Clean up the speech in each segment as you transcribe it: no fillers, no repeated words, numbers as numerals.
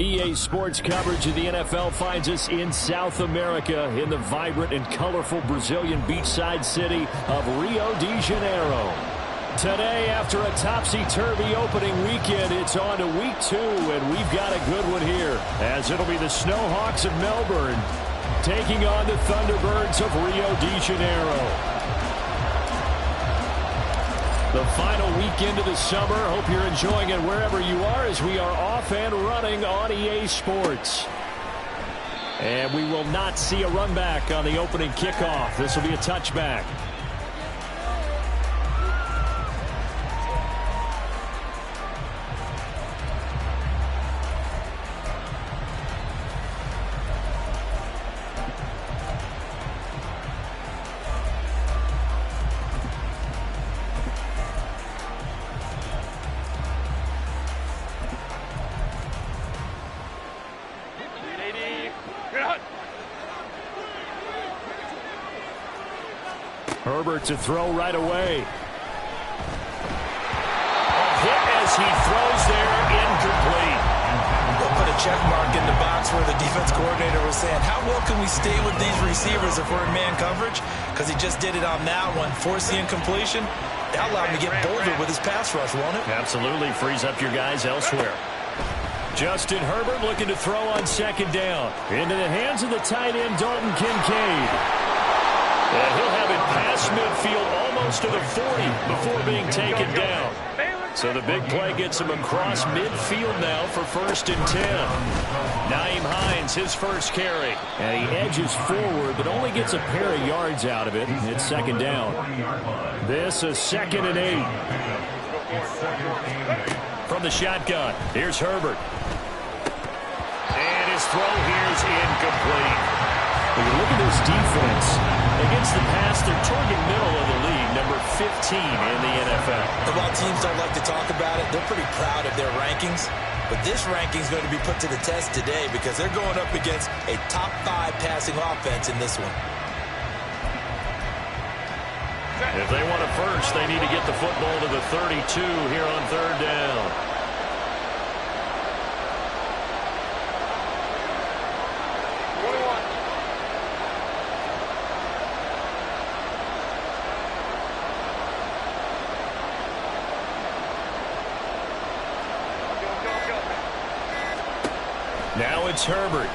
EA Sports coverage of the NFL finds us in South America in the vibrant and colorful Brazilian beachside city of Rio de Janeiro. Today, after a topsy-turvy opening weekend, it's on to week 2, and we've got a good one here, as it'll be the Snowhawks of Melbourne taking on the Thunderbirds of Rio de Janeiro. The final weekend of the summer. Hope you're enjoying it wherever you are as we are off and running on EA Sports. And we will not see a run back on the opening kickoff. This will be a touchback. Herbert to throw right away. A hit as he throws there, incomplete. We'll put a check mark in the box where the defense coordinator was saying, how well can we stay with these receivers if we're in man coverage? Because he just did it on that one. Force the incompletion. That allowed him to get bolder with his pass rush, won't it? Absolutely. Frees up your guys elsewhere. Justin Herbert looking to throw on second down. Into the hands of the tight end, Dalton Kincaid. And he'll have it past midfield almost to the 40 before being taken down. So the big play gets him across midfield now for 1st and 10. Nyheim Hines, his first carry. And he edges forward, but only gets a pair of yards out of it. It's 2nd down. This is 2nd and 8. From the shotgun, here's Herbert. And his throw here is incomplete. When you look at this defense, against the pass, they're toward the middle of the league, number 15 in the NFL. And while teams don't like to talk about it, they're pretty proud of their rankings. But this ranking is going to be put to the test today because they're going up against a top 5 passing offense in this one. If they want it first, they need to get the football to the 32 here on 3rd down. Now it's Herbert.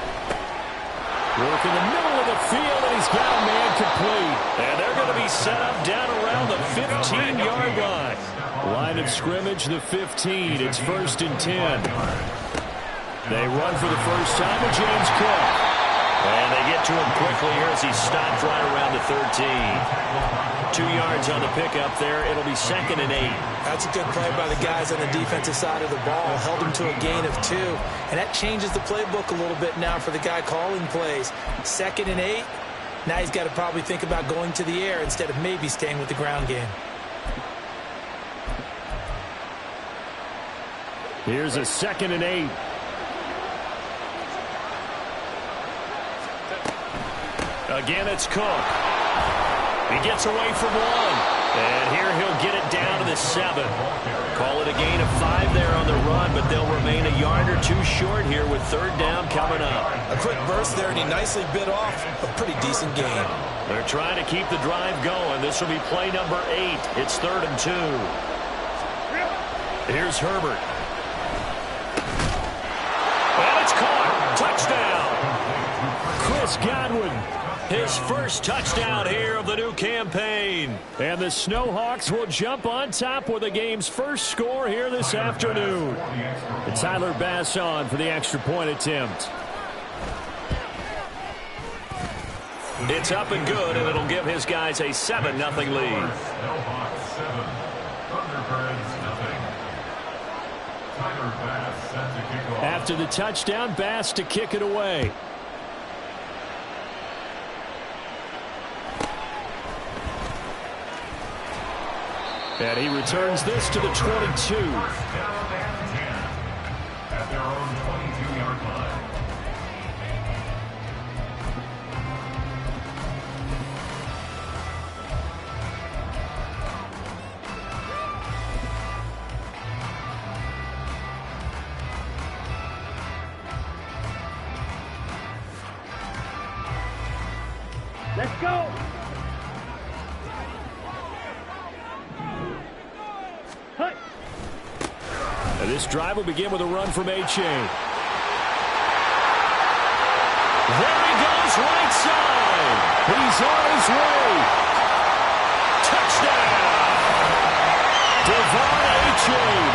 Work in the middle of the field, and he's got a man complete. And they're going to be set up down around the 15-yard line. Line of scrimmage, the 15. It's 1st and 10. They run for the first time with James Cook. And they get to him quickly here as he stops right around the 13. 2 yards on the pickup there. It'll be 2nd and 8. That's a good play by the guys on the defensive side of the ball. Held him to a gain of 2. And that changes the playbook a little bit now for the guy calling plays. 2nd and 8. Now he's got to probably think about going to the air instead of maybe staying with the ground game. Here's a 2nd and 8. Again, it's Cook. He gets away from 1. And here he'll get it down to the 7. Call it a gain of 5 there on the run, but they'll remain a yard or 2 short here with 3rd down coming up. A quick burst there, and he nicely bit off a pretty decent gain. They're trying to keep the drive going. This will be play number 8. It's 3rd and 2. Here's Herbert. And it's caught. Touchdown. Chris Godwin. His first touchdown here of the new campaign. And the Snowhawks will jump on top with the game's first score here this afternoon. And Tyler Bass on for the extra point attempt. It's up and good, and it'll give his guys a 7-0 lead. After the touchdown, Bass to kick it away. And he returns this to the 22. At their own 22-yard line. Let's go. Hey. And this drive will begin with a run from A-Chain. There he goes, right side. He's on his way. Touchdown. Devon A-Chain,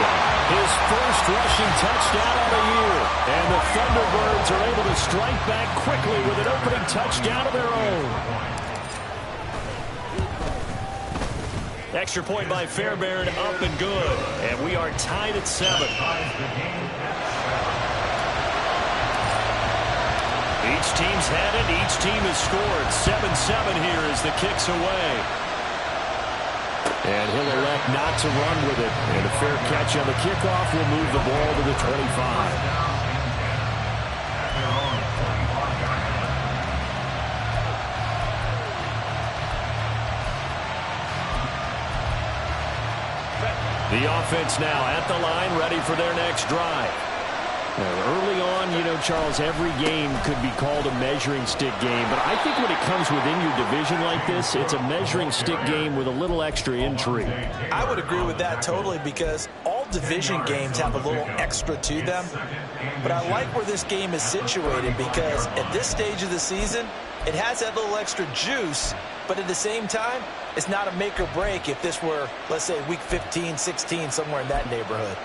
his first rushing touchdown of the year. And the Thunderbirds are able to strike back quickly with an opening touchdown of their own. Extra point by Fairbairn, up and good. And we are tied at 7. Each team's had it. Each team has scored. 7-7 here as the kick's away. And he'll elect not to run with it. And a fair catch on the kickoff will move the ball to the 25. The offense now at the line, ready for their next drive. Early on, you know, Charles, every game could be called a measuring stick game. But I think when it comes within your division like this, it's a measuring stick game with a little extra intrigue. I would agree with that totally because all division games have a little extra to them. But I like where this game is situated because at this stage of the season, it has that little extra juice. But at the same time, it's not a make or break if this were, let's say, week 15, 16, somewhere in that neighborhood.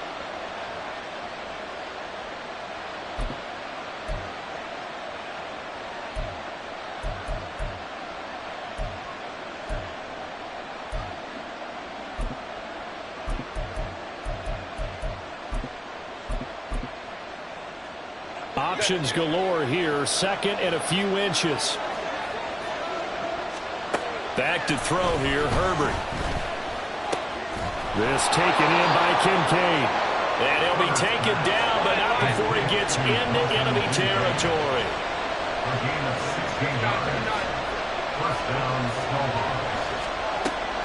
Options galore here. Second and a few inches. Back to throw here, Herbert. This taken in by Kincaid. And he'll be taken down, but not before he gets into enemy territory.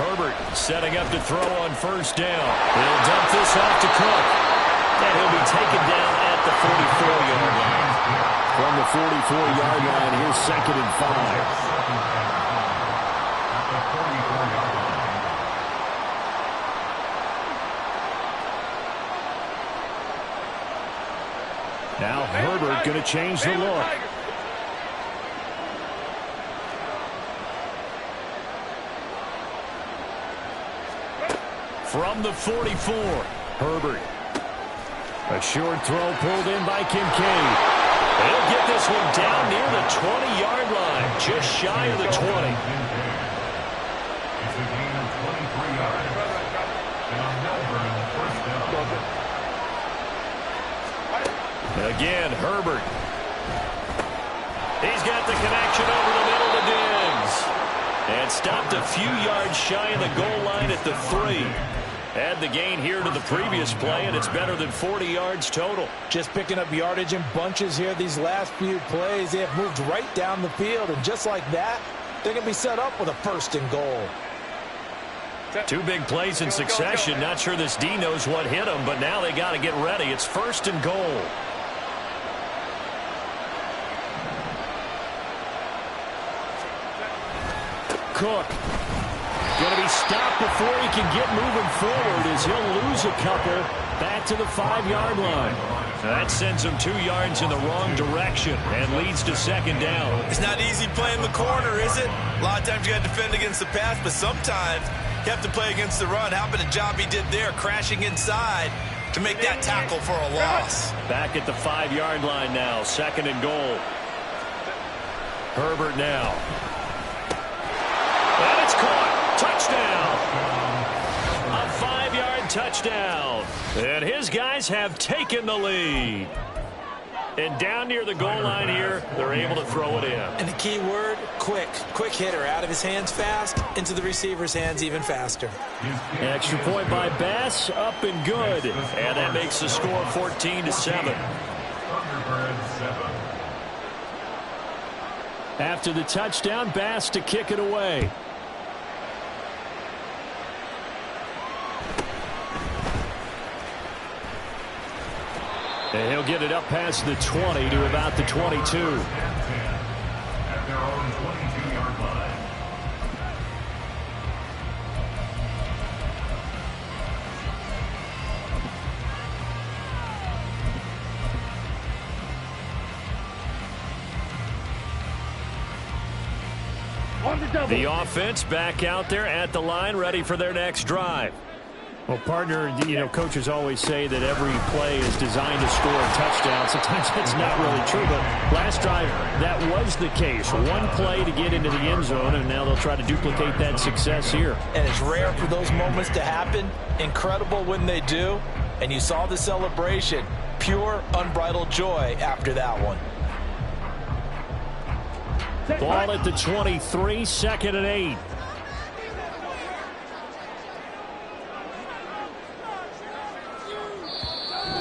Herbert setting up to throw on first down. He'll dump this off to Cook. And he'll be taken down at the 44-yard line. From the 44-yard line, here's 2nd and 5. Now Herbert going to change the look. From the 44, Herbert. A short throw pulled in by Kincaid. He'll get this one down near the 20-yard line, just shy of the 20. Again, Herbert. He's got the connection over the middle to Diggs. And stopped a few yards shy of the goal line at the 3. Add the gain here to the previous play, and it's better than 40 yards total. Just picking up yardage in bunches here these last few plays. They have moved right down the field, and just like that, they're going to be set up with a 1st and goal. 2 big plays in succession. Not sure this D knows what hit him, but now they got to get ready. It's 1st and goal. Cook. Going to be stopped before he can get moving forward as he'll lose a couple back to the 5-yard line. That sends him 2 yards in the wrong direction and leads to 2nd down. It's not easy playing the corner, is it? A lot of times you got to defend against the pass, but sometimes you have to play against the run. How about the job he did there, crashing inside to make that tackle for a loss? Back at the 5-yard line now, 2nd and goal. Herbert now. And it's caught. Touchdown. A 5-yard touchdown. And his guys have taken the lead. And down near the goal line here, they're able to throw it in. And the key word, quick. Quick hitter. Out of his hands fast, into the receiver's hands even faster. Extra point by Bass, up and good. And that makes the score 14-7. After the touchdown, Bass to kick it away. And he'll get it up past the 20 to about the 22. At their own 22-yard line. The offense back out there at the line, ready for their next drive. Well, partner, coaches always say that every play is designed to score a touchdown. Sometimes that's not really true, but last drive, that was the case. One play to get into the end zone, and now they'll try to duplicate that success here. And it's rare for those moments to happen. Incredible when they do. And you saw the celebration. Pure, unbridled joy after that one. Ball at the 23, 2nd and 8.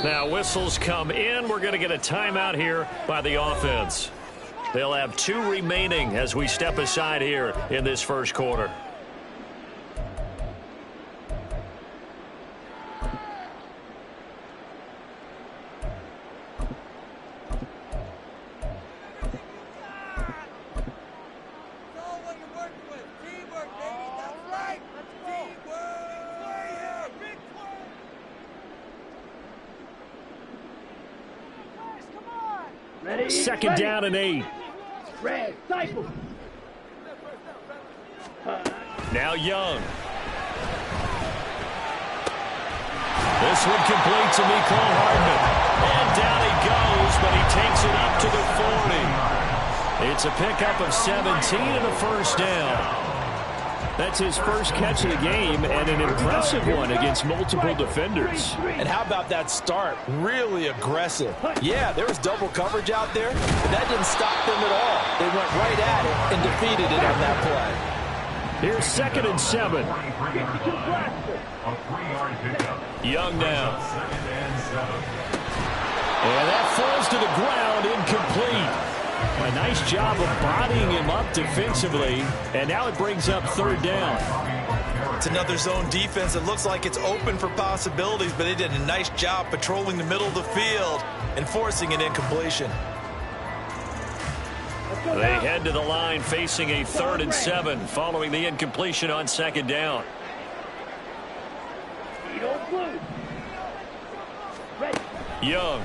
Now whistles come in. We're going to get a timeout here by the offense. They'll have 2 remaining as we step aside here in this first quarter. Second down and 8. Now Young. This one complete to Mecole Hardman. And down he goes, but he takes it up to the 40. It's a pickup of 17 and a first down. That's his first catch of the game, and an impressive one against multiple defenders. And how about that start? Really aggressive. Yeah, there was double coverage out there, but that didn't stop them at all. They went right at it and defeated it on that play. Here's 2nd and 7. Young now. And that falls to the ground, incomplete. A nice job of bodying him up defensively, and now it brings up 3rd down. It's another zone defense. It looks like it's open for possibilities, but they did a nice job patrolling the middle of the field and forcing an incompletion. They head to the line facing a 3rd and 7 following the incompletion on 2nd down. Young.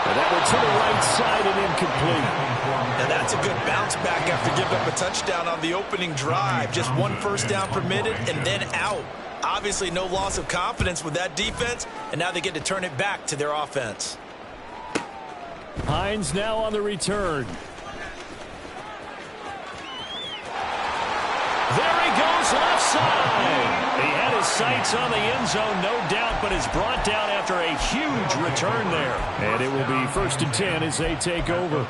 And that one to the right side and incomplete. Now that's a good bounce back after giving up a touchdown on the opening drive. Just 1 first down permitted and then out. Obviously no loss of confidence with that defense, and now they get to turn it back to their offense. Hines now on the return. There he goes, left side. He had his sights on the end zone, no doubt, but is brought down after a huge return there. And it will be 1st and 10 as they take over.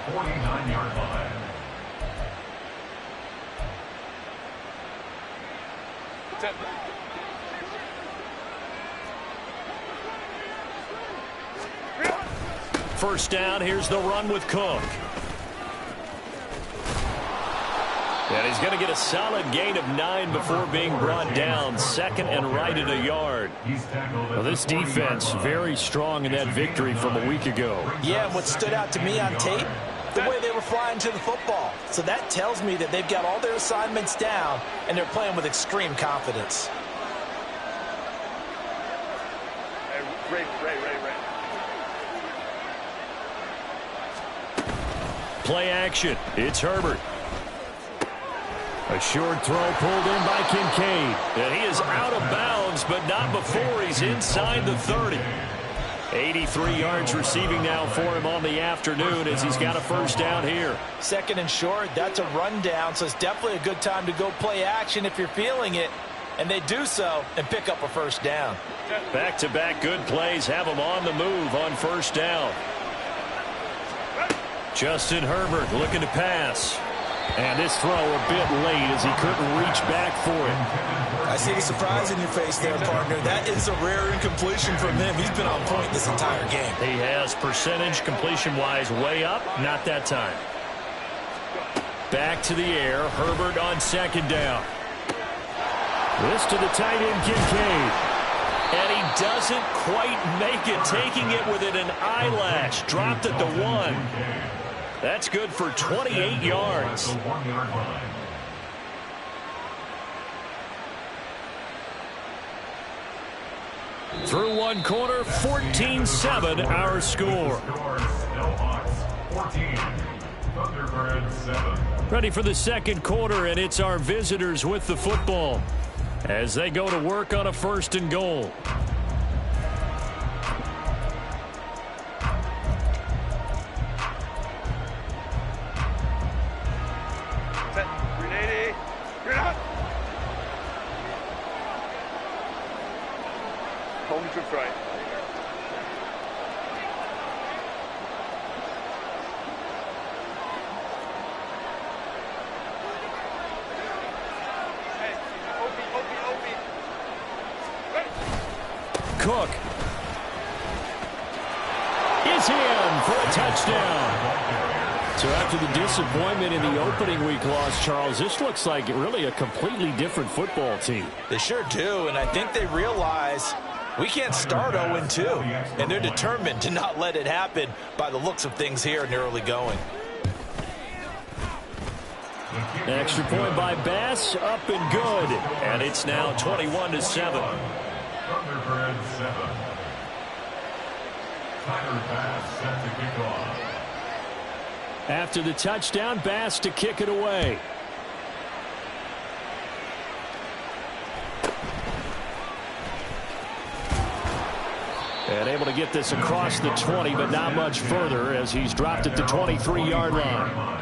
First down, here's the run with Cook. And he's going to get a solid gain of 9 before being brought down. 2nd and right at a yard. Well, this defense very strong in that victory from a week ago. Yeah, and what stood out to me on tape, the way they were flying to the football. So that tells me that they've got all their assignments down, and they're playing with extreme confidence. Play action. It's Herbert. A short throw pulled in by Kincaid. And he is out of bounds, but not before he's inside the 30. 83 yards receiving now for him on the afternoon as he's got a first down here. 2nd and short, that's a rundown, so it's definitely a good time to go play action if you're feeling it. And they do so and pick up a first down. Back-to-back good plays have him on the move on first down. Justin Herbert looking to pass. And this throw a bit late as he couldn't reach back for it. I see the surprise in your face there, partner. That is a rare incompletion from him. He's been on point this entire game. He has percentage completion-wise way up. Not that time. Back to the air. Herbert on 2nd down. This to the tight end, Kincaid. And he doesn't quite make it, taking it within an eyelash. Dropped at the 1. That's good for 28 yards. Through one quarter, 14-7 our score. Snowhawks 14, Thunder Ready for the second quarter, and it's our visitors with the football as they go to work on a 1st and goal. Home to try. Cook is in for a touchdown. So after the disappointment in the opening week loss, Charles, this looks like really a completely different football team. They sure do, and I think they realize we can't start 0-2, and they're determined to not let it happen by the looks of things here in the early going. An extra point by Bass, up and good, and it's now 21-7. Thunderbird 7. Tyler Bass set to kick off. After the touchdown, Bass to kick it away. And able to get this across the 20, but not much further as he's dropped at the 23-yard line.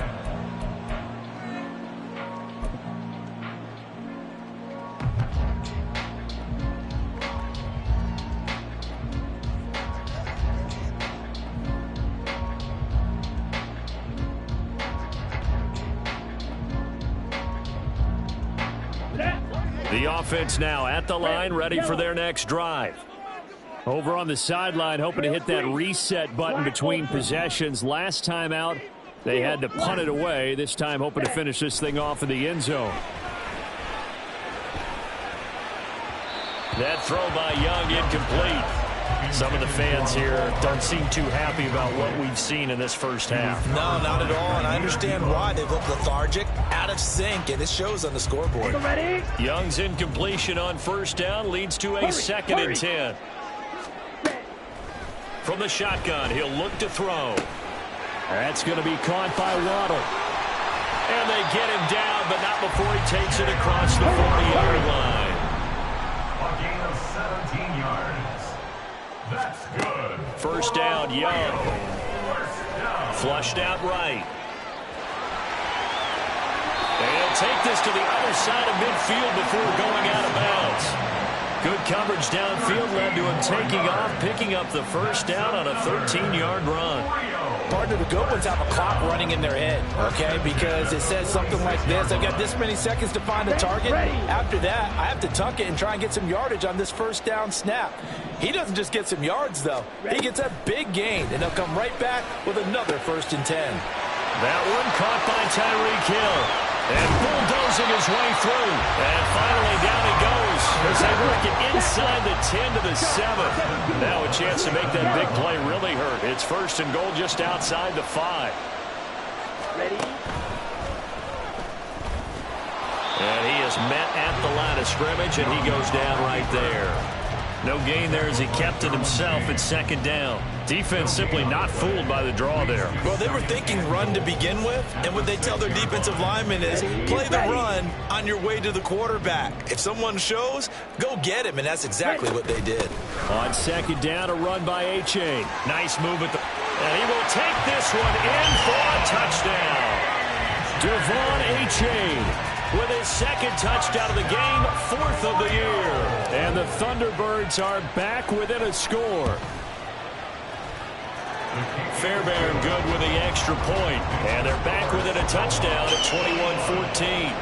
The offense now at the line, ready for their next drive. Over on the sideline, hoping to hit that reset button between possessions. Last time out, they had to punt it away. This time, hoping to finish this thing off in the end zone. That throw by Young incomplete. Some of the fans here don't seem too happy about what we've seen in this first half. No, not at all, and I understand why. They look lethargic, out of sync, and it shows on the scoreboard. Young's incompletion on 1st down leads to a 2nd and 10. From the shotgun, he'll look to throw. That's going to be caught by Waddle. And they get him down, but not before he takes it across the 40-yard line. A gain of 17 yards. That's good. 1st down, Young. Flushed out right. They'll take this to the other side of midfield before going out of bounds. Good coverage downfield led to him taking off, picking up the 1st down on a 13-yard run. Partner, the good ones have a clock running in their head, okay? Because it says something like this. I've got this many seconds to find a target. After that, I have to tuck it and try and get some yardage on this 1st down snap. He doesn't just get some yards, though. He gets a big gain, and they'll come right back with another 1st and 10. That one caught by Tyreek Hill. And bulldozing his way through. And finally down he goes as they work it inside the 10 to the 7. Now a chance to make that big play really hurt. It's 1st and goal just outside the 5. Ready? And he is met at the line of scrimmage, and he goes down right there. No gain there as he kept it himself at 2nd down. Defense simply not fooled by the draw there. Well, they were thinking run to begin with, and what they tell their defensive linemen is play the run on your way to the quarterback. If someone shows, go get him, and that's exactly what they did. On 2nd down, a run by A-Chain. Nice move at the... And he will take this one in for a touchdown. Devon A-Chain with his 2nd touchdown of the game, 4th of the year. And the Thunderbirds are back within a score. Fairbairn good with the extra point. And they're back within a touchdown at 21-14.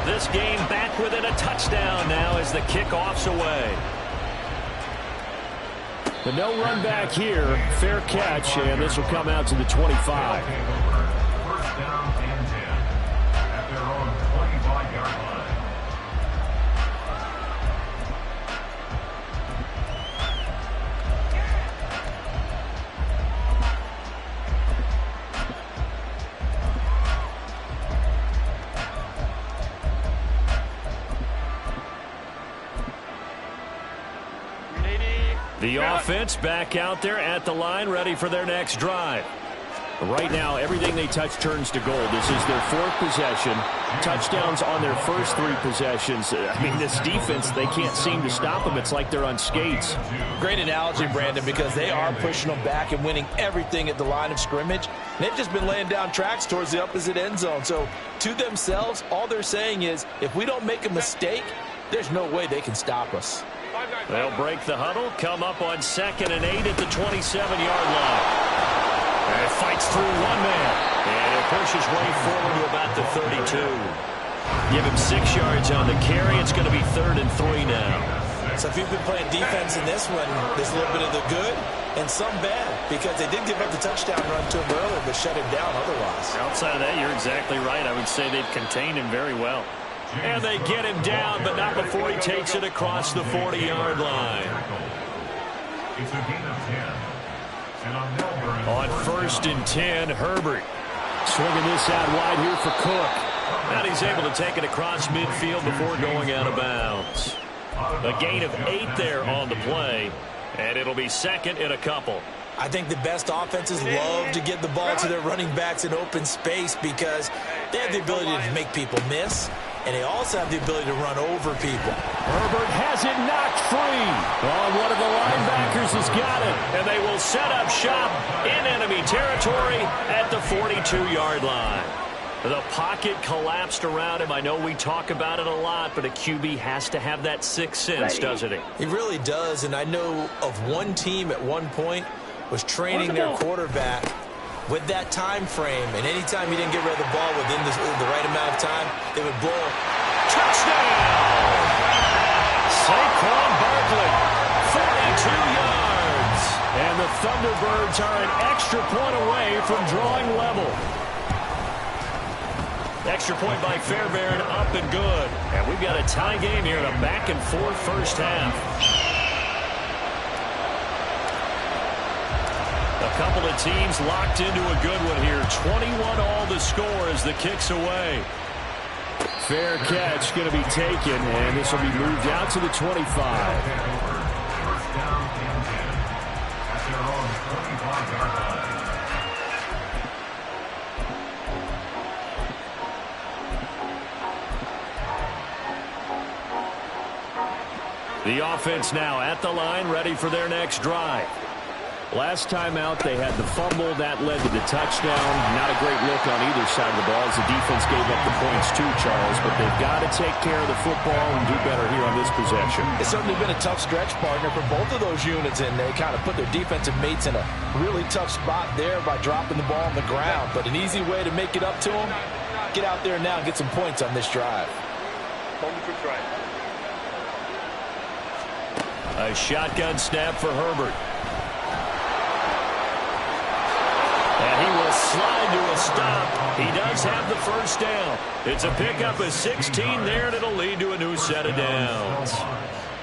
This game back within a touchdown now as the kickoff's away. But no run back here. Fair catch, and this will come out to the 25. First down and 10 at their own 25-yard line. The offense back out there at the line, ready for their next drive. Right now, everything they touch turns to gold. This is their 4th possession. Touchdowns on their first 3 possessions. I mean, this defense, they can't seem to stop them. It's like they're on skates. Great analogy, Brandon, because they are pushing them back and winning everything at the line of scrimmage. And they've just been laying down tracks towards the opposite end zone. So, to themselves, all they're saying is, if we don't make a mistake, there's no way they can stop us. They'll break the huddle, come up on 2nd and 8 at the 27-yard line. And it fights through one man. And it pushes way forward to about the 32. Give him 6 yards on the carry. It's going to be 3rd and 3 now. So if you've been playing defense in this one, there's a little bit of the good and some bad, because they did give up the touchdown run to him earlier, but shut him down otherwise. Outside of that, you're exactly right. I would say they've contained him very well. And they get him down, but not before he takes it across the 40-yard line. It's a gain of 10. And on Melbourne. On 1st and 10, Herbert. Swinging this out wide here for Cook. And he's able to take it across midfield before going out of bounds. A gain of 8 there on the play. And it'll be 2nd and a couple. I think the best offenses love to get the ball to their running backs in open space because they have the ability to make people miss, and they also have the ability to run over people. Herbert has it knocked free. Oh, one of the linebackers has got it, and they will set up shop in enemy territory at the 42-yard line. The pocket collapsed around him. I know we talk about it a lot, but a QB has to have that 6th sense, doesn't he? He really does, and I know of one team at one point was training their quarterback with that time frame, and anytime he didn't get rid of the ball within the right amount of time, they would blow. Touchdown! Saquon Barkley, 42 yards. And the Thunderbirds are an extra point away from drawing level. Extra point by Fairbairn, up and good. And we've got a tie game here in a back-and-forth first half. A couple of teams locked into a good one here. 21 all the score as the kick's away. Fair catch going to be taken, and this will be moved out to the 25. First down and 10. At their own 25-yard line. The offense now at the line, ready for their next drive. Last time out, they had the fumble. That led to the touchdown. Not a great look on either side of the ball as the defense gave up the points too, Charles. But they've got to take care of the football and do better here on this possession. It's certainly been a tough stretch, partner, for both of those units, and they kind of put their defensive mates in a really tough spot there by dropping the ball on the ground. But an easy way to make it up to them, get out there now and get some points on this drive. A shotgun snap for Herbert. And he will slide to a stop. He does have the first down. It's a pickup of 16 there, and it'll lead to a new set of downs.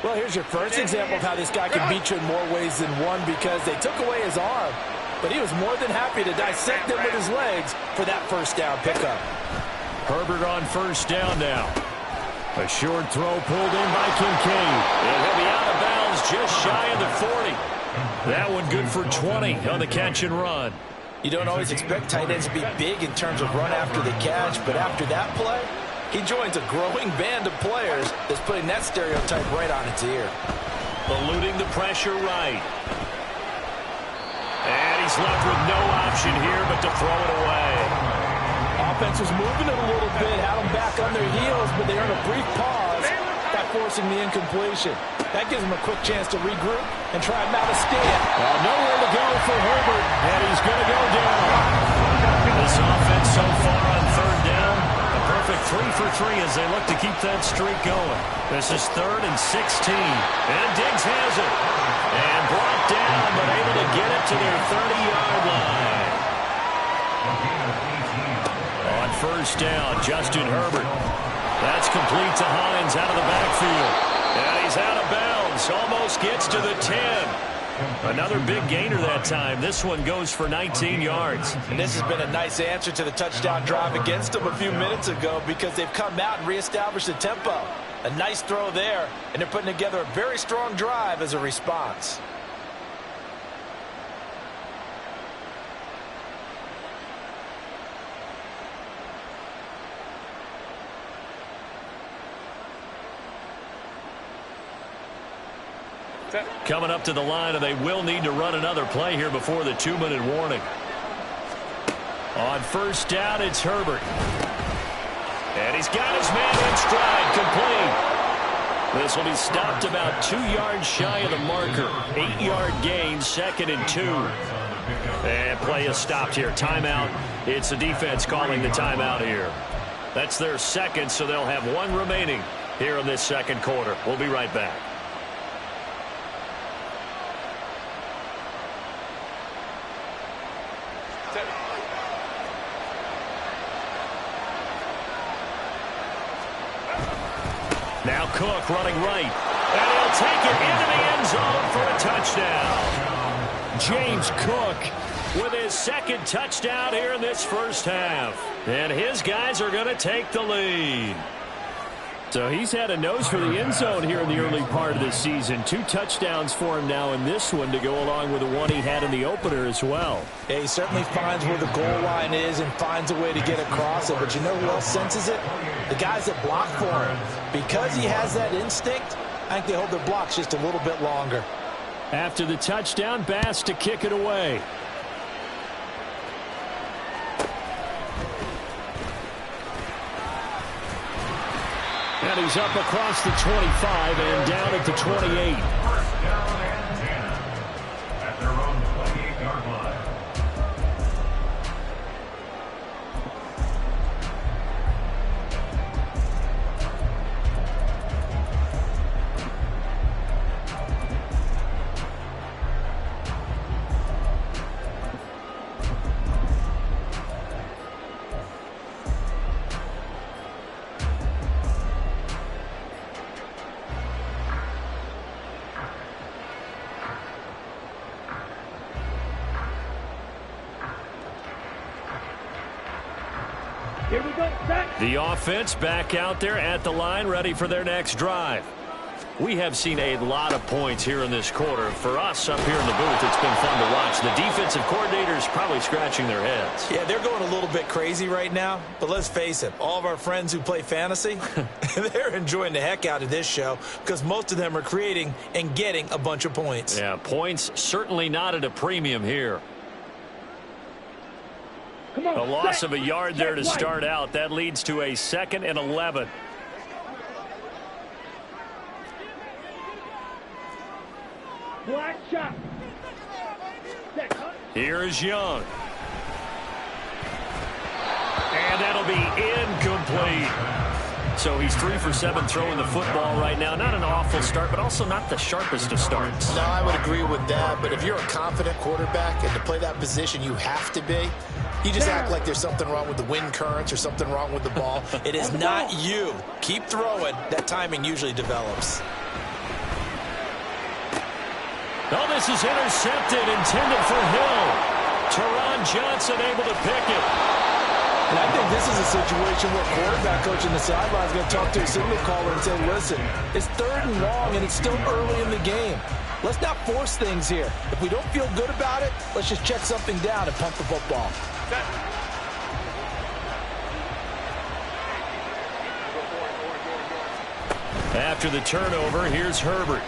Well, here's your first example of how this guy can beat you in more ways than one, because they took away his arm, but he was more than happy to dissect him with his legs for that first down pickup. Herbert on first down now. A short throw pulled in by Kincaid. And he'll be out of bounds just shy of the 40. That one good for 20 on the catch and run. You don't always expect tight ends to be big in terms of run after the catch, but after that play, he joins a growing band of players that's putting that stereotype right on its ear. Eluding the pressure right. And he's left with no option here but to throw it away. Offense was moving it a little bit, had them back on their heels, but they earned a brief pause by forcing the incompletion. That gives them a quick chance to regroup and try and mount a stand. Well, nowhere to go for Herbert, and he's going to go down. This offense so far on third down, a perfect 3 for 3 as they look to keep that streak going. This is 3rd and 16, and Diggs has it. And brought down, but able to get it to their 30-yard line. On first down, Justin Herbert. That's complete to Hines out of the backfield. And he's out of bounds. Almost gets to the 10. Another big gainer that time. This one goes for 19 yards. And this has been a nice answer to the touchdown drive against them a few minutes ago, because they've come out and reestablished the tempo. A nice throw there, and they're putting together a very strong drive as a response. Coming up to the line, and they will need to run another play here before the 2-minute warning. On first down, it's Herbert. And he's got his man in stride, complete. This will be stopped about 2 yards shy of the marker. 8-yard gain, 2nd and 2. And play is stopped here. Timeout. It's the defense calling the timeout here. That's their second, so they'll have 1 remaining here in this second quarter. We'll be right back. Now Cook running right. And he'll take it into the end zone for a touchdown. James Cook with his second touchdown here in this first half. And his guys are going to take the lead. So he's had a nose for the end zone here in the early part of the season. 2 touchdowns for him now in this one to go along with the one he had in the opener as well. Yeah, he certainly finds where the goal line is and finds a way to get across it. But you know who else senses it? The guys that block for him. Because he has that instinct, I think they hold their blocks just a little bit longer. After the touchdown, Bass to kick it away. And he's up across the 25 and down at the 28. First down and 10 at their own 28-yard line. The offense back out there at the line, ready for their next drive. We have seen a lot of points here in this quarter. For us up here in the booth, it's been fun to watch. The defensive coordinators probably scratching their heads. Yeah, they're going a little bit crazy right now. But let's face it, all of our friends who play fantasy, they're enjoying the heck out of this show because most of them are creating and getting a bunch of points. Yeah, points certainly not at a premium here. A loss of a yard there to start out. That leads to a 2nd and 11. Black shot. Here is Young. And that'll be incomplete. So he's 3 for 7 throwing the football right now. Not an awful start, but also not the sharpest of starts. No, I would agree with that. But if you're a confident quarterback and to play that position, you have to be. You just act like there's something wrong with the wind currents or something wrong with the ball. It is not you. Keep throwing. That timing usually develops. Oh, this is intercepted, intended for Hill. Teron Johnson able to pick it. And I think this is a situation where quarterback coach in the sideline is going to talk to a signal caller and say, listen, it's 3rd and long and it's still early in the game. Let's not force things here. If we don't feel good about it, let's just check something down and pump the football. After the turnover, here's Herbert.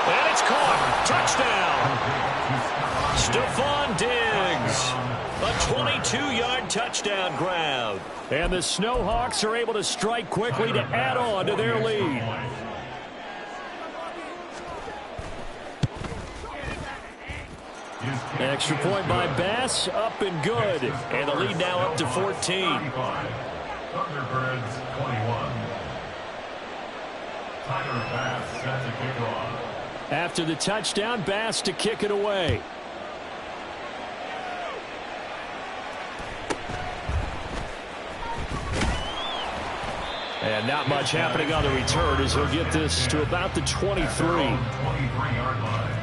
And it's caught. Touchdown. Stephon Diggs. A 22-yard touchdown grab. And the Snowhawks are able to strike quickly to add on to their lead. Extra point by Bass, up and good. And the lead now up to 14. Thunderbirds 21. Tyler Bass set to kick off. After the touchdown, Bass to kick it away. And not much happening on the return as he'll get this to about the 23. 23-yard line.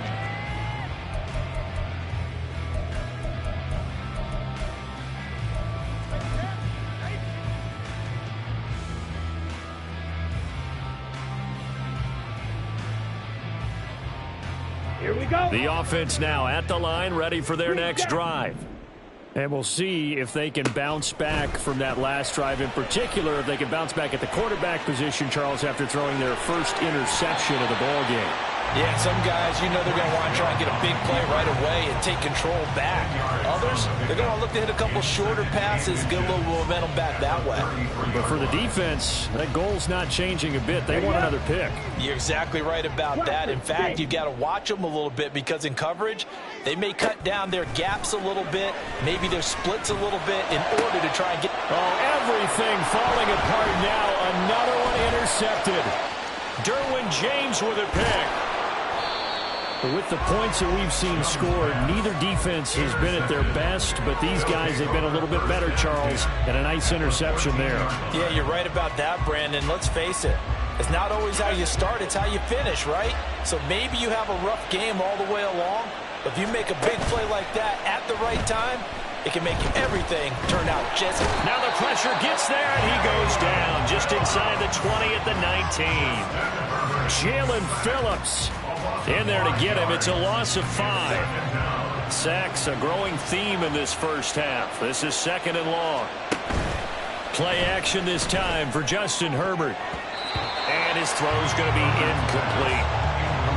Here we go. The offense now at the line, ready for their next drive. And we'll see if they can bounce back from that last drive in particular, if they can bounce back at the quarterback position, Charles, after throwing their first interception of the ball game. Yeah, some guys, you know they're going to want to try and get a big play right away and take control back. Others, they're going to look to hit a couple shorter passes, get a little momentum back that way. But for the defense, that goal's not changing a bit. They want another pick. You're exactly right about that. In fact, you've got to watch them a little bit because in coverage, they may cut down their gaps a little bit, maybe their splits a little bit in order to try and get... Oh, everything falling apart now. Another one intercepted. Derwin James with a pick. With the points that we've seen scored, neither defense has been at their best, but these guys have been a little bit better, Charles, and a nice interception there. Yeah, you're right about that, Brandon. Let's face it. It's not always how you start, it's how you finish, right? So maybe you have a rough game all the way along, but if you make a big play like that at the right time, it can make everything turn out just... Now the pressure gets there, and he goes down just inside the 20 at the 19. Jalen Phillips in there to get him. It's a loss of 5. Sacks, a growing theme in this first half. This is 2nd and long. Play action this time for Justin Herbert. And his throw's going to be incomplete.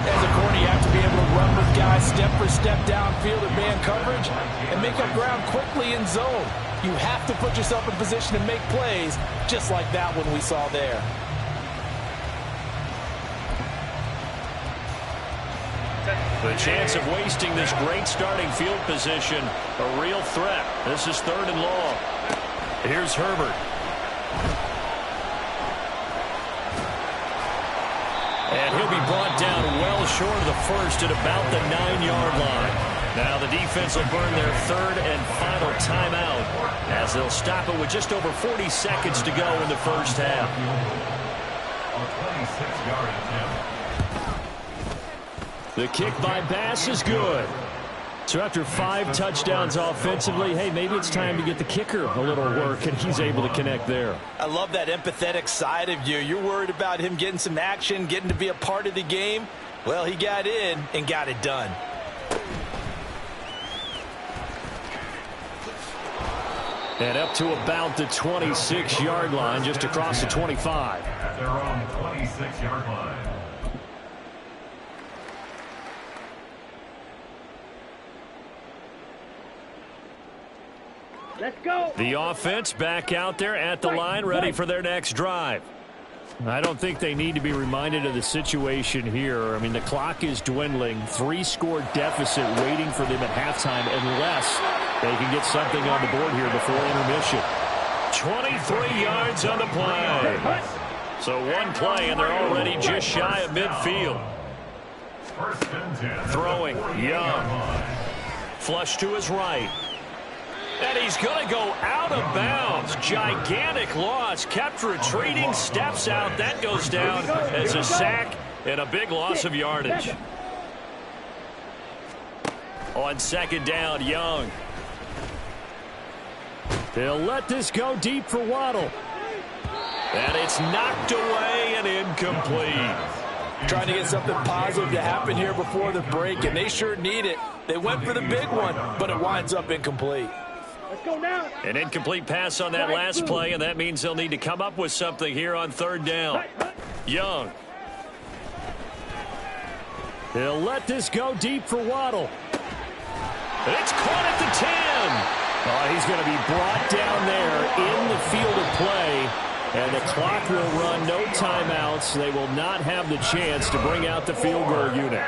As a corner, you have to be able to run with guys step for step downfield in man coverage and make up ground quickly in zone. You have to put yourself in position to make plays just like that one we saw there. The chance of wasting this great starting field position, a real threat. This is 3rd and long. Here's Herbert. And he'll be brought down well short of the first at about the 9-yard line. Now the defense will burn their 3rd and final timeout as they'll stop it with just over 40 seconds to go in the first half. A 26-yard attempt. The kick by Bass is good. So after 5 touchdowns offensively, hey, maybe it's time to get the kicker a little work, and he's able to connect there. I love that empathetic side of you. You're worried about him getting some action, getting to be a part of the game. Well, he got in and got it done. And up to about the 26-yard line, just across the 25. At their own 26-yard line. Let's go. The offense back out there at the line, ready for their next drive. I don't think they need to be reminded of the situation here. I mean, the clock is dwindling. 3-score deficit waiting for them at halftime unless they can get something on the board here before intermission. 23 yards on the play. So one play, and they're already just shy of midfield. Throwing, Young. Flush to his right. And he's going to go out of bounds. Gigantic loss. Kept retreating. Steps out. That goes down as a sack and a big loss of yardage. On 2nd down, Young. They'll let this go deep for Waddle. And it's knocked away and incomplete. Trying to get something positive to happen here before the break, and they sure need it. They went for the big one, but it winds up incomplete. Let's go now. An incomplete pass on that last play, and that means they'll need to come up with something here on 3rd down. Young. They'll let this go deep for Waddle. And it's caught at the 10. Oh, he's going to be brought down there in the field of play, and the clock will run. No timeouts. They will not have the chance to bring out the field goal unit.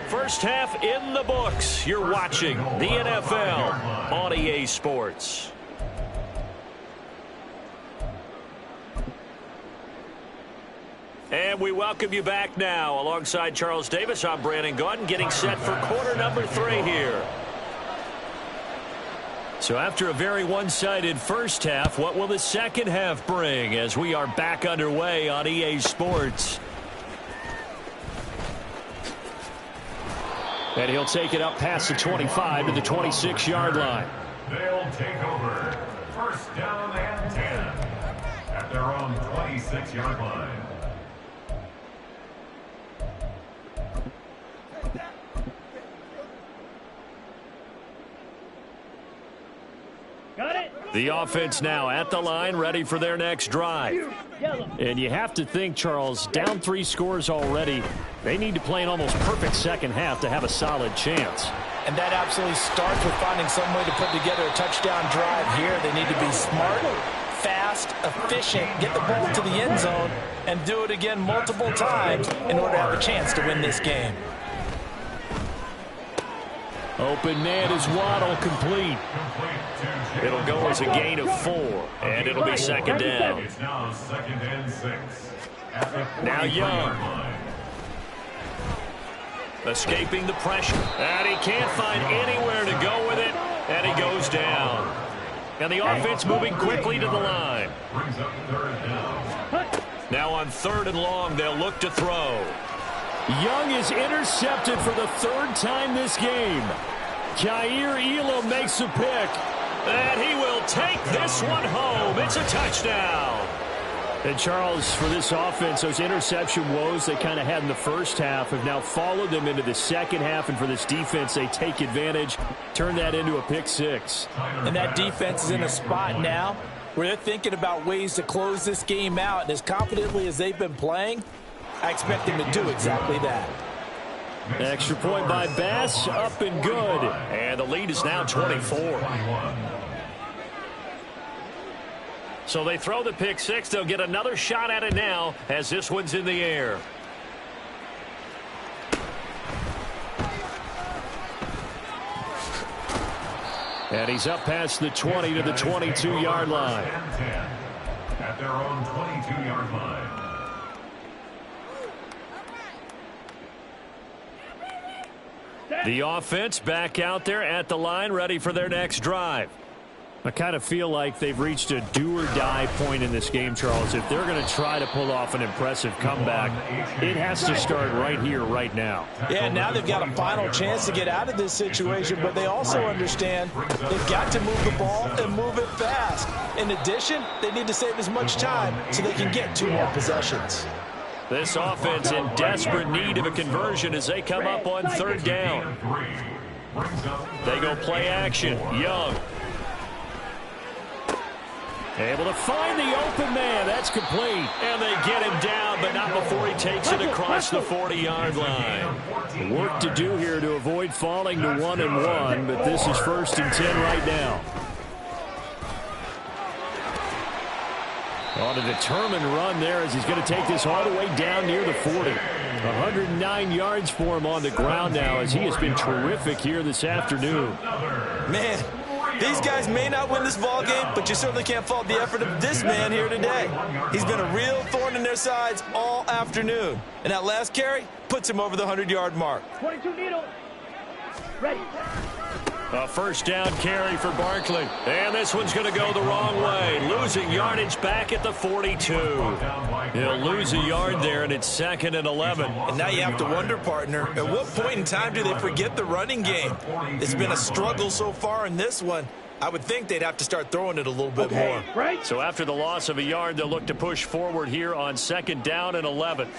First half in the books. You're watching the NFL on EA Sports. And we welcome you back now. Alongside Charles Davis, I'm Brandon Gaudin, getting set for quarter number 3 here. So after a very one-sided first half, what will the second half bring as we are back underway on EA Sports? And he'll take it up past the 25 to the 26-yard line. They'll take over. 1st down and 10 at their own 26-yard line. The offense now at the line, ready for their next drive. And you have to think, Charles, down 3 scores already. They need to play an almost perfect second half to have a solid chance. And that absolutely starts with finding some way to put together a touchdown drive here. They need to be smart, fast, efficient, get the ball to the end zone, and do it again multiple times in order to have a chance to win this game. Open man is Waddle, complete. It'll go as a gain of 4, and it'll be second down. It's now 2nd and 6. Now Young. Escaping the pressure. And he can't find anywhere to go with it, and he goes down. And the offense moving quickly to the line. Brings up 3rd down. Now on 3rd and long, they'll look to throw. Young is intercepted for the 3rd time this game. Jair Elam makes a pick. And he will take this one home. It's a touchdown. And Charles, for this offense, those interception woes they kind of had in the first half have now followed them into the second half. And for this defense, they take advantage, turn that into a pick 6. And that defense is in a spot now where they're thinking about ways to close this game out. And as confidently as they've been playing, I expect them to do exactly that. Extra point by Bass, up and good. And the lead is now 24. So they throw the pick 6. They'll get another shot at it now as this one's in the air. And he's up past the 20 to the 22-yard line. At their own 22-yard line. The offense back out there at the line, ready for their next drive. I kind of feel like they've reached a do-or-die point in this game, Charles. If they're going to try to pull off an impressive comeback, it has to start right here, right now. Yeah, now they've got a final chance to get out of this situation, but they also understand they've got to move the ball and move it fast. In addition, they need to save as much time so they can get 2 more possessions. This offense in desperate need of a conversion as they come up on 3rd down. They go play action. Young. Able to find the open man. That's complete. And they get him down, but not before he takes it across the 40-yard line. Work to do here to avoid falling to 1-1, but this is 1st and 10 right now. On a determined run there as he's going to take this all the way down near the 40. 109 yards for him on the ground now as he has been terrific here this afternoon. Man, these guys may not win this ball game, but you certainly can't fault the effort of this man here today. He's been a real thorn in their sides all afternoon. And that last carry puts him over the 100-yard mark. 22 needle. Ready. A 1st down carry for Barkley. And this one's going to go the wrong way. Losing yardage back at the 42. He'll lose a yard there, and it's 2nd and 11. And now you have to wonder, partner, at what point in time do they forget the running game? It's been a struggle so far in this one. I would think they'd have to start throwing it a little bit more. Right. So after the loss of a yard, they'll look to push forward here on 2nd down and 11.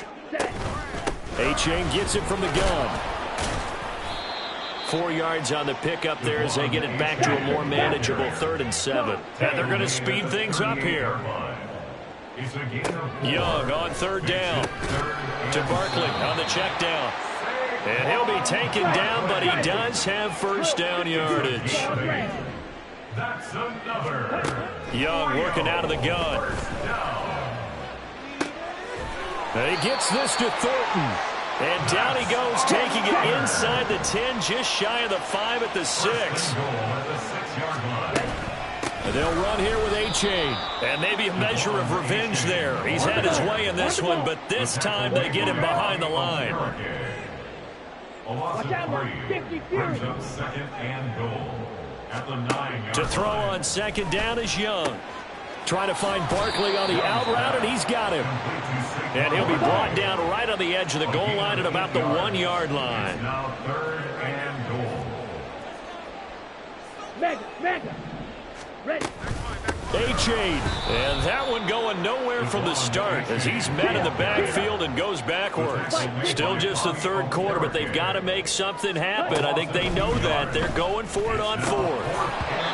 A-Chain gets it from the gun. 4 yards on the pickup there as they get it back to a more manageable 3rd and 7. And they're going to speed things up here. Young on 3rd down to Barkley on the check down. And he'll be taken down, but he does have 1st down yardage. Young working out of the gun. And he gets this to Thornton. And down he goes, taking it inside the 10, just shy of the 5 at the 6. And they'll run here with A-Chain. And maybe a measure of revenge there. He's had his way in this one, but this time they get him behind the line. To throw on 2nd down is Young. Trying to find Barkley on the out route, and he's got him. And he'll be brought down right on the edge of the goal line at about the 1-yard line. Now 3rd and goal. Mega. Ready. A-Chain. And that one going nowhere from the start as he's met in the backfield and goes backwards. Still just the 3rd quarter, but they've got to make something happen. I think they know that. They're going for it on 4th.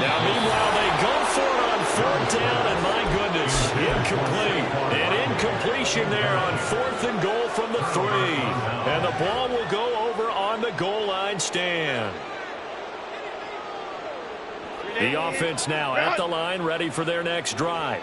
Now, meanwhile, they go for it on fourth down, and my goodness, incomplete. An incompletion there on 4th and goal from the 3. And the ball will go over on the goal line stand. The offense now at the line, ready for their next drive.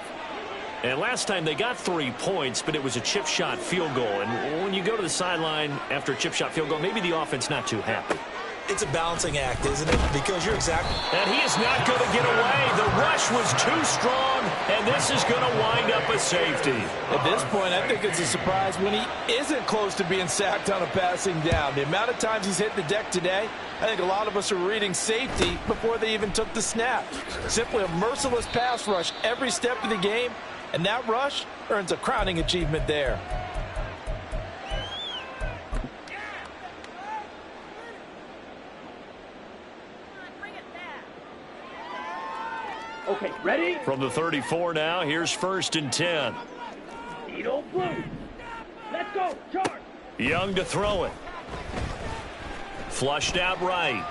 And last time they got 3 points, but it was a chip shot field goal. And when you go to the sideline after a chip shot field goal, maybe the offense not too happy. It's a balancing act, isn't it? Because you're exactly... And he is not going to get away. The rush was too strong, and this is going to wind up a safety. At this point, I think it's a surprise when he isn't close to being sacked on a passing down. The amount of times he's hit the deck today, I think a lot of us are reading safety before they even took the snap. Simply a merciless pass rush every step of the game, and that rush earns a crowning achievement there. Okay, ready? From the 34 now, here's 1st and 10. Needle blue. Let's go, charge. Young to throw it. Flushed out right.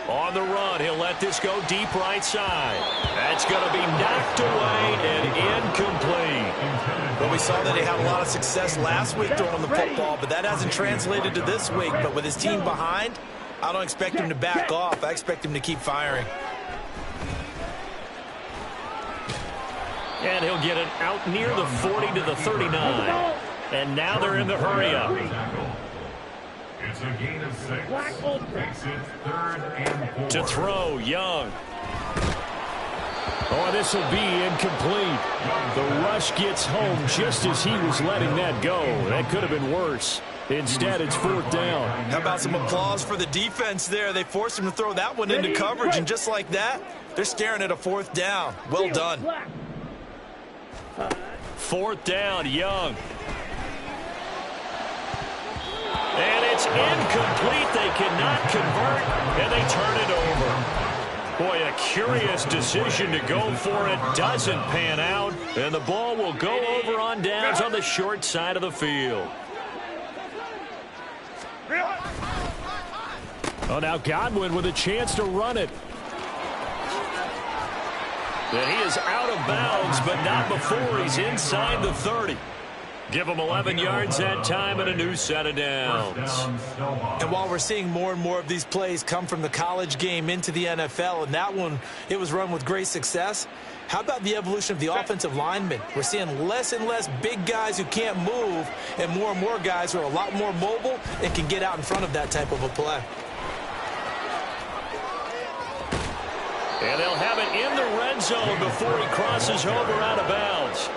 On the run, he'll let this go deep right side. That's going to be knocked away and incomplete. Well, we saw that he had a lot of success last week throwing the football, but that hasn't translated to this week. But with his team behind, I don't expect him to back off. I expect him to keep firing. And he'll get it out near the 40 to the 39. And now they're in the hurry-up. It's a gain of 6. Makes it 3rd and 4. To throw, Young. Oh, this will be incomplete. The rush gets home just as he was letting that go. That could have been worse. Instead, it's 4th down. How about some applause for the defense there? They forced him to throw that one into coverage, and just like that, they're staring at a 4th down. Well done. 4th down, Young. And it's incomplete. They cannot convert, and they turn it over. Boy, a curious decision to go for it. Doesn't pan out, and the ball will go over on downs on the short side of the field. Oh, now Godwin with a chance to run it. And he is out of bounds, but not before he's inside the 30. Give him 11 yards that time and a new set of downs. And while we're seeing more and more of these plays come from the college game into the NFL, and that one, it was run with great success, how about the evolution of the offensive linemen? We're seeing less and less big guys who can't move, and more guys who are a lot more mobile and can get out in front of that type of a play. And they'll have it in the red zone before he crosses over out of bounds.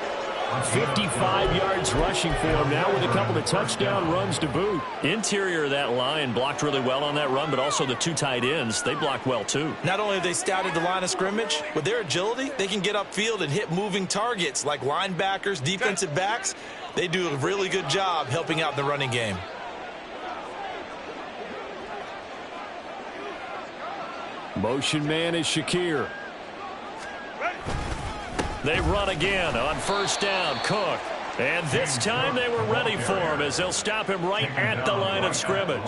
55 yards rushing for him now with a couple of touchdown runs to boot. Interior of that line blocked really well on that run, but also the 2 tight ends, they blocked well too. Not only have they scouted the line of scrimmage, with their agility, they can get upfield and hit moving targets like linebackers, defensive backs. They do a really good job helping out the running game. Motion man is Shakir. They run again on 1st down. Cook. And this time they were ready for him as they'll stop him right at the line of scrimmage.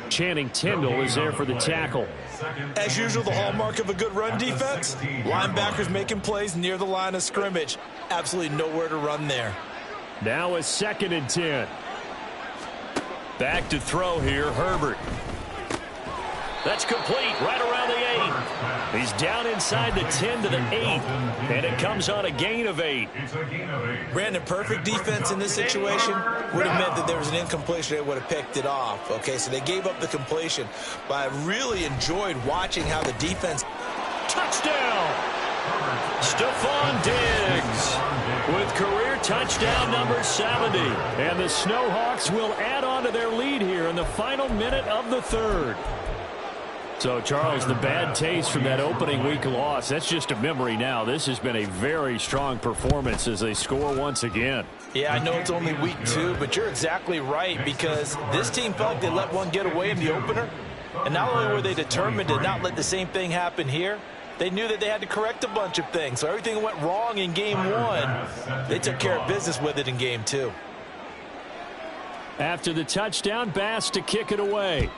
Channing Tindall is there for the tackle. As usual, the hallmark of a good run defense, linebackers making plays near the line of scrimmage. Absolutely nowhere to run there. Now a 2nd and 10. Back to throw here, Herbert. That's complete right around the 8. He's down inside the 10 to the 8, and it comes on a gain of 8. Brandon, perfect defense in this situation would have meant that there was an incompletion. They would have picked it off. Okay, so they gave up the completion, but I really enjoyed watching how the defense... Touchdown! Stephon Diggs with career touchdown number 70. And the Snowhawks will add on to their lead here in the final minute of the 3rd. So, Charles, the bad taste from that opening week loss, that's just a memory now. This has been a very strong performance as they score once again. Yeah, I know it's only week 2, but you're exactly right, because this team felt like they let one get away in the opener. And not only were they determined to not let the same thing happen here, they knew that they had to correct a bunch of things. So everything that went wrong in game 1, they took care of business with it in game 2. After the touchdown, Bass to kick it away.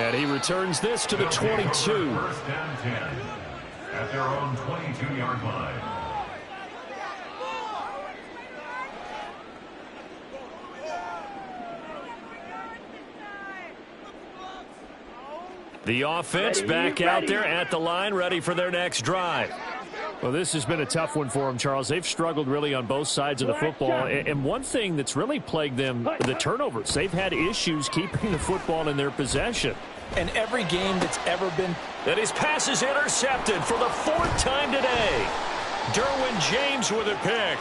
And he returns this to the 22. First down 10 at their own 22-yard line. The offense back out there at the line, ready for their next drive. Well, this has been a tough one for them, Charles. They've struggled really on both sides of the football. And one thing that's really plagued them, the turnovers. They've had issues keeping the football in their possession. And every game that's ever been... And his pass is intercepted for the 4th time today. Derwin James with a pick.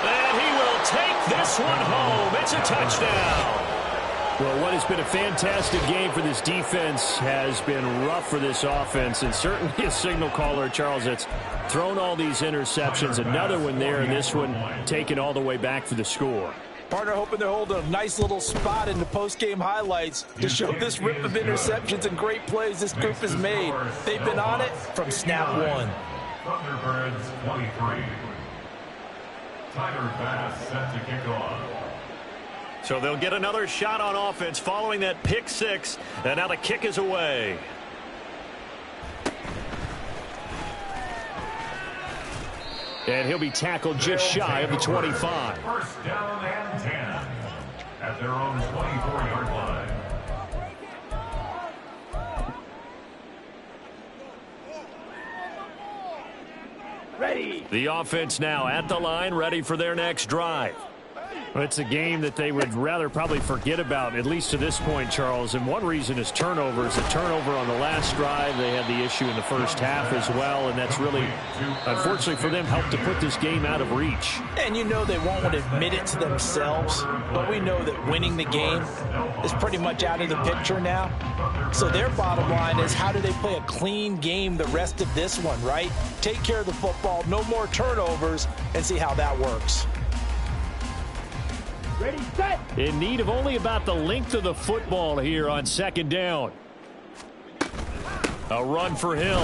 And he will take this one home. It's a touchdown. Well, what has been a fantastic game for this defense has been rough for this offense, and certainly a signal caller, Charles, that's thrown all these interceptions. Another one there, and this one taken all the way back for the score. Partner hoping they're holding a nice little spot in the post-game highlights to show this rip of interceptions and great plays this group has made. They've been on it from snap one. Thunderbirds 23. Tyler Bass set to kick off. So they'll get another shot on offense following that pick 6, and now the kick is away. And he'll be tackled just shy of the 25. First down and 10 at their own 24-yard line. Ready. The offense now at the line, ready for their next drive. Well, it's a game that they would rather probably forget about, at least to this point, Charles. And one reason is turnovers. A turnover on the last drive. They had the issue in the first half as well, and that's really, unfortunately for them, helped to put this game out of reach. And you know they won't admit it to themselves, but we know that winning the game is pretty much out of the picture now. So their bottom line is, how do they play a clean game the rest of this one, right? Take care of the football, no more turnovers, and see how that works. Ready, set. In need of only about the length of the football here on 2nd down. A run for Hill.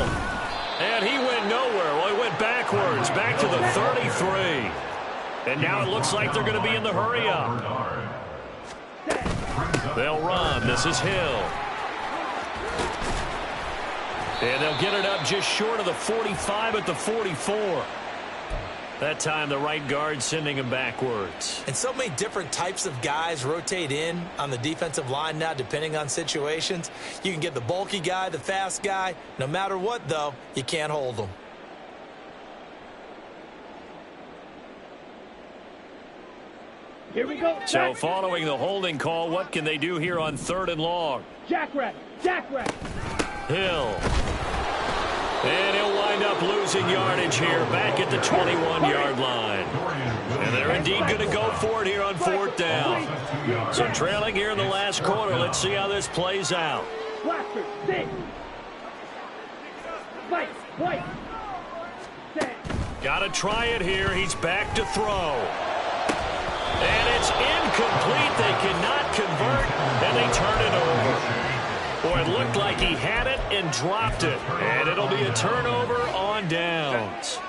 And he went nowhere. Well, he went backwards, back to the 33. And now it looks like they're going to be in the hurry up. They'll run. This is Hill. And they'll get it up just short of the 45 at the 44. That time, the right guard sending him backwards. And so many different types of guys rotate in on the defensive line now, depending on situations. You can get the bulky guy, the fast guy. No matter what, though, you can't hold them. Here we go. So following the holding call, what can they do here on 3rd and long? Jackrabbit. Jackrabbit. Hill. And he'll wind up losing yardage here back at the 21-yard line. And they're indeed going to go for it here on 4th down. So trailing here in the last quarter. Let's see how this plays out. Blaster. Sit. Fight. White. Set. Got to try it here. He's back to throw. And it's incomplete. They cannot convert, and they turn it over. Boy, it looked like he had it and dropped it. And it'll be a turnover on downs.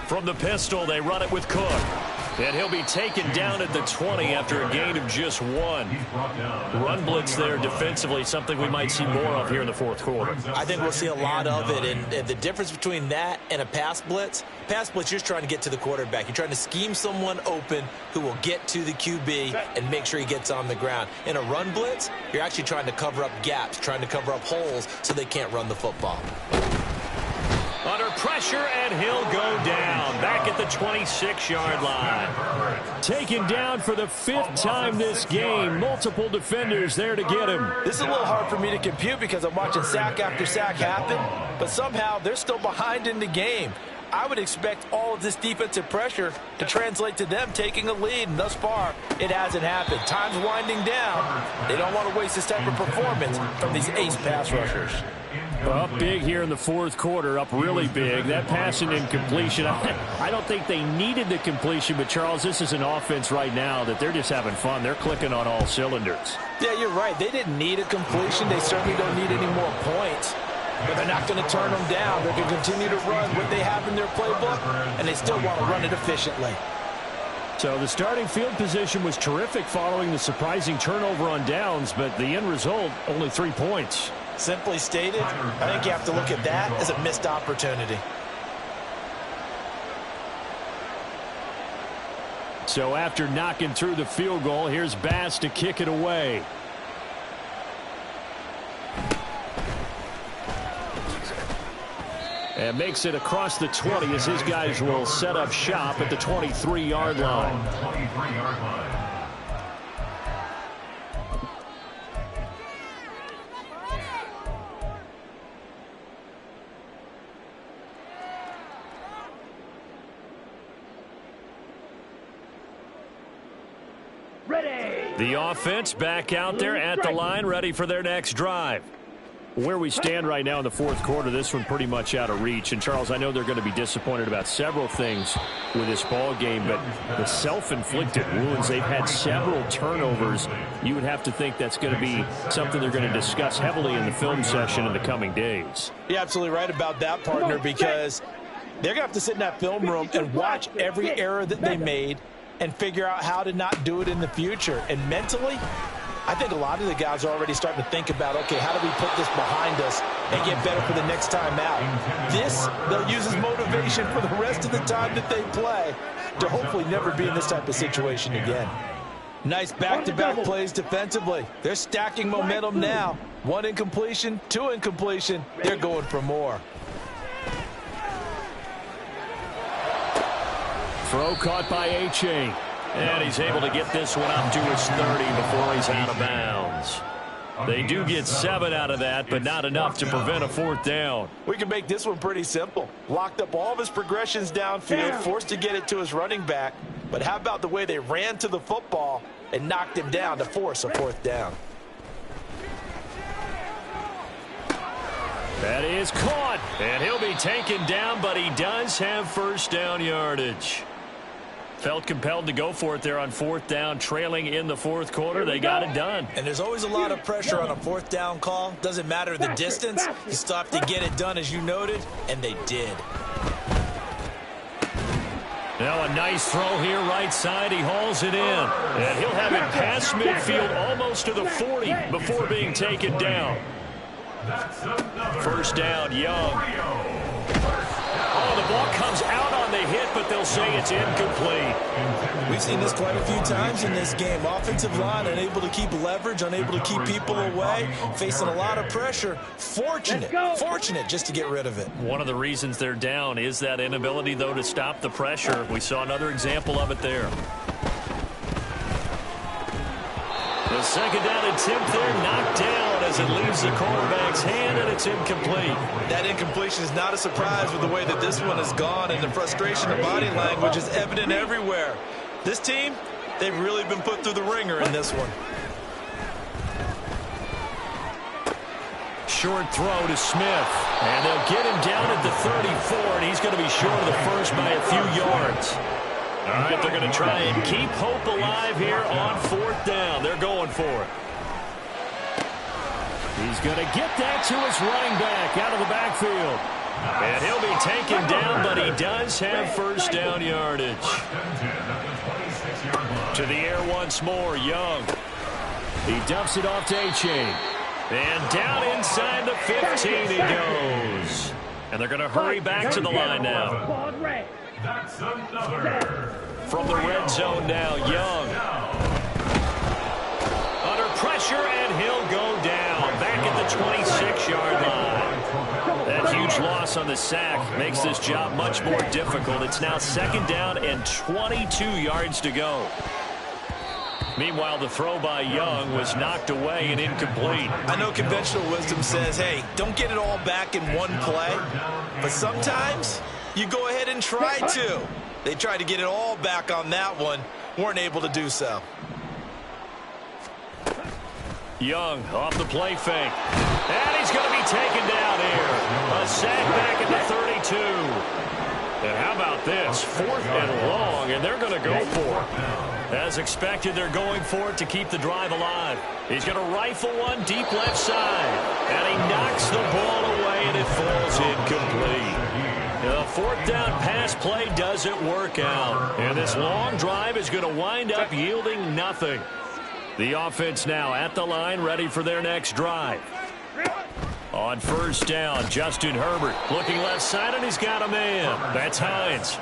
From the pistol, they run it with Cook. And he'll be taken down at the 20 after a gain of just 1. Run blitz there defensively, something we might see more of here in the 4th quarter. I think we'll see a lot of it. And the difference between that and a pass blitz, you're just trying to get to the quarterback. You're trying to scheme someone open who will get to the QB and make sure he gets on the ground. In a run blitz, you're actually trying to cover up gaps, trying to cover up holes so they can't run the football. Under pressure, and he'll go down back at the 26-yard line. Taken down for the 5th time this game. Multiple defenders there to get him. This is a little hard for me to compute because I'm watching sack after sack happen, but somehow they're still behind in the game. I would expect all of this defensive pressure to translate to them taking a lead, and thus far, it hasn't happened. Time's winding down. They don't want to waste this type of performance from these ace pass rushers. Up big here in the 4th quarter, up really big. That pass and incompletion, I don't think they needed the completion, but Charles, this is an offense right now that they're just having fun. They're clicking on all cylinders. Yeah, you're right. They didn't need a completion. They certainly don't need any more points. But they're not going to turn them down. They're going to continue to run what they have in their playbook, and they still want to run it efficiently. So the starting field position was terrific following the surprising turnover on downs, but the end result, only 3 points. Simply stated, I think you have to look at that as a missed opportunity. So after knocking through the field goal, here's Bass to kick it away. And makes it across the 20 as his guys will set up shop at the 23-yard line. Ready. The offense back out there at the line, ready for their next drive. Where we stand right now in the fourth quarter, this one pretty much out of reach. And, Charles, I know they're going to be disappointed about several things with this ball game, but the self-inflicted wounds, they've had several turnovers. You would have to think that's going to be something they're going to discuss heavily in the film session in the coming days. You're absolutely right about that, partner, because they're going to have to sit in that film room and watch every error that they made and figure out how to not do it in the future. And mentally, I think a lot of the guys are already starting to think about, okay, how do we put this behind us and get better for the next time out? This, they'll use as motivation for the rest of the time that they play to hopefully never be in this type of situation again. Nice back-to-back plays defensively. They're stacking momentum now. 1 incompletion, 2 incompletion. They're going for more. Throw caught by A-Chain. And he's able to get this one up to his 30 before he's out of bounds. They do get 7 out of that, but not enough to prevent a 4th down. We can make this one pretty simple. Locked up all of his progressions downfield, forced to get it to his running back. But how about the way they ran to the football and knocked him down to force a 4th down? That is caught, and he'll be taken down, but he does have first down yardage. Felt compelled to go for it there on 4th down, trailing in the fourth quarter. They got it done. And there's always a lot of pressure on a 4th down call. Doesn't matter the distance. You still have to get it done, as you noted, and they did. Now a nice throw here right side. He hauls it in. And he'll have it past midfield almost to the 40 before being taken down. First down, Young. Oh, the ball comes out on the hit, but they'll say it's incomplete. We've seen this quite a few times in this game. Offensive line unable to keep leverage, unable to keep people away, facing a lot of pressure. Fortunate just to get rid of it. One of the reasons they're down is that inability, though, to stop the pressure. We saw another example of it there. The second down attempt there knocked down as it leaves the quarterback's hand, and it's incomplete. That incompletion is not a surprise with the way that this one has gone, and the frustration of body language is evident everywhere. This team, they've really been put through the ringer in this one. Short throw to Smith, and they'll get him down at the 34, and he's going to be short of the first by a few yards. All right, they're going to try and keep hope alive here on 4th down. They're going for it. He's going to get that to his running back out of the backfield. And he'll be taken down, but he does have first down yardage. To the air once more, Young. He dumps it off to A-Chain. And down inside the 15 he goes. And they're going to hurry back to the line now. That's another. From the red zone now, Young. Under pressure, and he'll go down. Back at the 26-yard line. That huge loss on the sack makes this job much more difficult. It's now 2nd down and 22 yards to go. Meanwhile, the throw by Young was knocked away and incomplete. I know conventional wisdom says, hey, don't get it all back in one play. But sometimes you go ahead and try to. They tried to get it all back on that one. Weren't able to do so. Young off the play fake. And he's going to be taken down here. A sack back at the 32. And how about this? 4th and long, and they're going to go for it. As expected, they're going for it to keep the drive alive. He's going to rifle one deep left side. And he knocks the ball away, and it falls incomplete. A fourth down pass play doesn't work out. And this long drive is going to wind up yielding nothing. The offense now at the line, ready for their next drive. On first down, Justin Herbert looking left side, and he's got a man. That's Hines.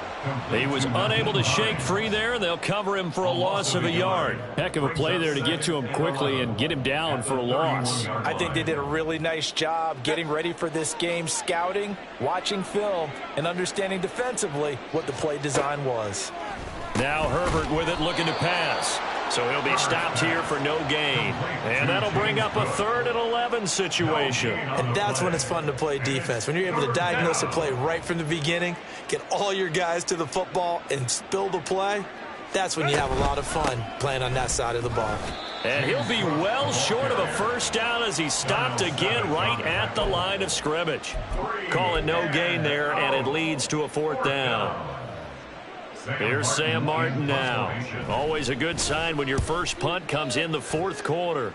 He was unable to shake free there, and they'll cover him for a loss of a yard. Heck of a play there to get to him quickly and get him down for a loss. I think they did a really nice job getting ready for this game, scouting, watching film, and understanding defensively what the play design was. Now Herbert with it, looking to pass. So he'll be stopped here for no gain. And that'll bring up a 3rd and 11 situation. And that's when it's fun to play defense. When you're able to diagnose a play right from the beginning, get all your guys to the football and spill the play, that's when you have a lot of fun playing on that side of the ball. And he'll be well short of a first down as he stopped again right at the line of scrimmage. Call it no gain there, and it leads to a 4th down. Here's Sam Martin now. Always a good sign when your first punt comes in the 4th quarter.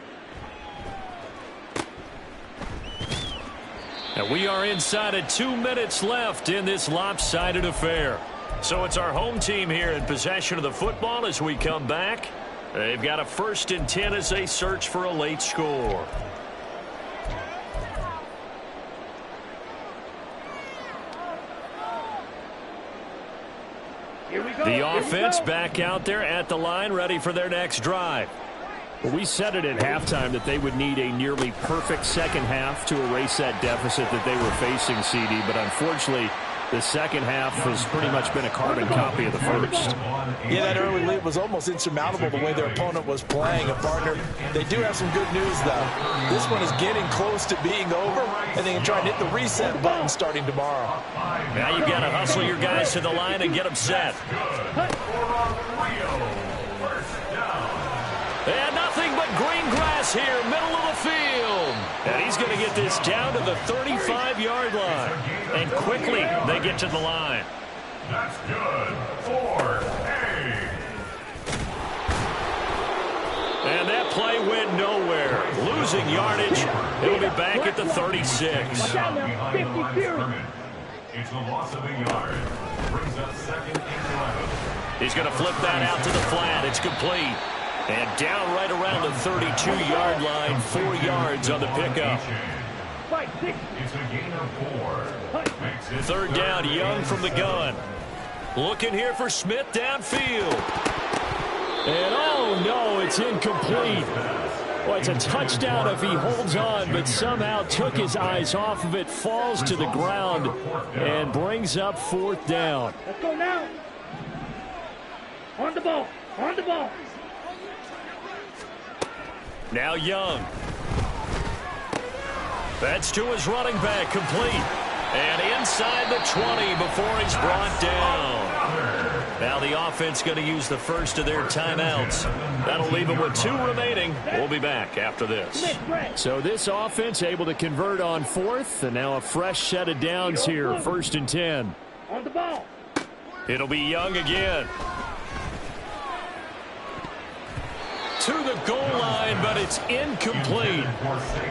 And we are inside of 2 minutes left in this lopsided affair. So it's our home team here in possession of the football as we come back. They've got a 1st and 10 as they search for a late score. The offense back out there at the line, ready for their next drive. Well, we said it at halftime that they would need a nearly perfect second half to erase that deficit that they were facing, CD. But unfortunately, the second half has pretty much been a carbon copy of the first. Yeah, that early lead was almost insurmountable the way their opponent was playing. And, partner, they do have some good news, though. This one is getting close to being over, and they can try and hit the reset button starting tomorrow. Now you've got to hustle your guys to the line and get them set. And nothing but green grass here, middle of the field. And he's going to get this down to the 35-yard line. And quickly they get to the line. That's good for A. And that play went nowhere. Losing yardage. It'll be back at the 36. Watch out now, 50 period. It's a loss of a yard. Brings up 2nd and 11. He's going to flip that out to the flat. It's complete. And down right around the 32-yard line, 4 yards on the pickup. It's a gain of 4. 3rd down, Young from the gun. Looking here for Smith downfield. And oh no, it's incomplete. Well, it's a touchdown if he holds on, but somehow took his eyes off of it, falls to the ground, and brings up 4th down. Let's go now. On the ball. On the ball. Now Young. That's to his running back, complete. And inside the 20 before he's brought down. Now the offense going to use the first of their timeouts. That'll leave them with 2 remaining. We'll be back after this. So this offense able to convert on 4th, and now a fresh set of downs here, 1st and 10. On the ball. It'll be Young again. To the goal line, but it's incomplete.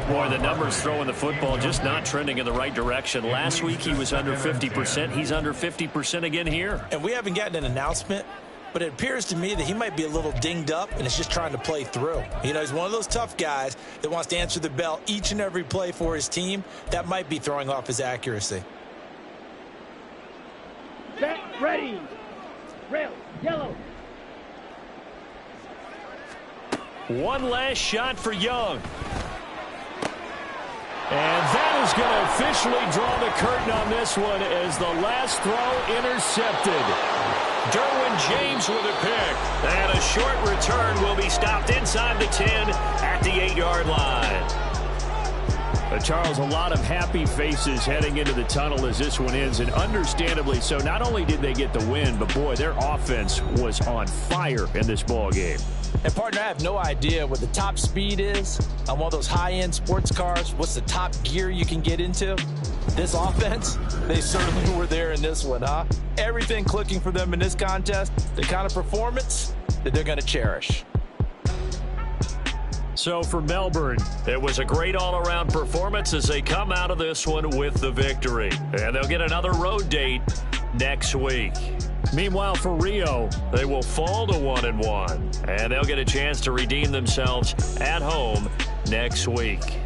Boy, the numbers throwing the football just not trending in the right direction. Last week he was under 50%. He's under 50% again here. And we haven't gotten an announcement, but it appears to me that he might be a little dinged up and is just trying to play through. You know, he's one of those tough guys that wants to answer the bell each and every play for his team. That might be throwing off his accuracy. Set, ready. Red, yellow. One last shot for Young. And that is going to officially draw the curtain on this one as the last throw intercepted. Derwin James with a pick. And a short return will be stopped inside the 10 at the 8-yard line. Charles, a lot of happy faces heading into the tunnel as this one ends, and understandably so. Not only did they get the win, but boy, their offense was on fire in this ball game. And, partner, I have no idea what the top speed is on one of those high-end sports cars. What's the top gear you can get into? This offense, they certainly were there in this one, huh? Everything clicking for them in this contest, the kind of performance that they're going to cherish. So for Melbourne, it was a great all-around performance as they come out of this one with the victory. And they'll get another road date next week. Meanwhile, for Rio, they will fall to 1-1, and they'll get a chance to redeem themselves at home next week.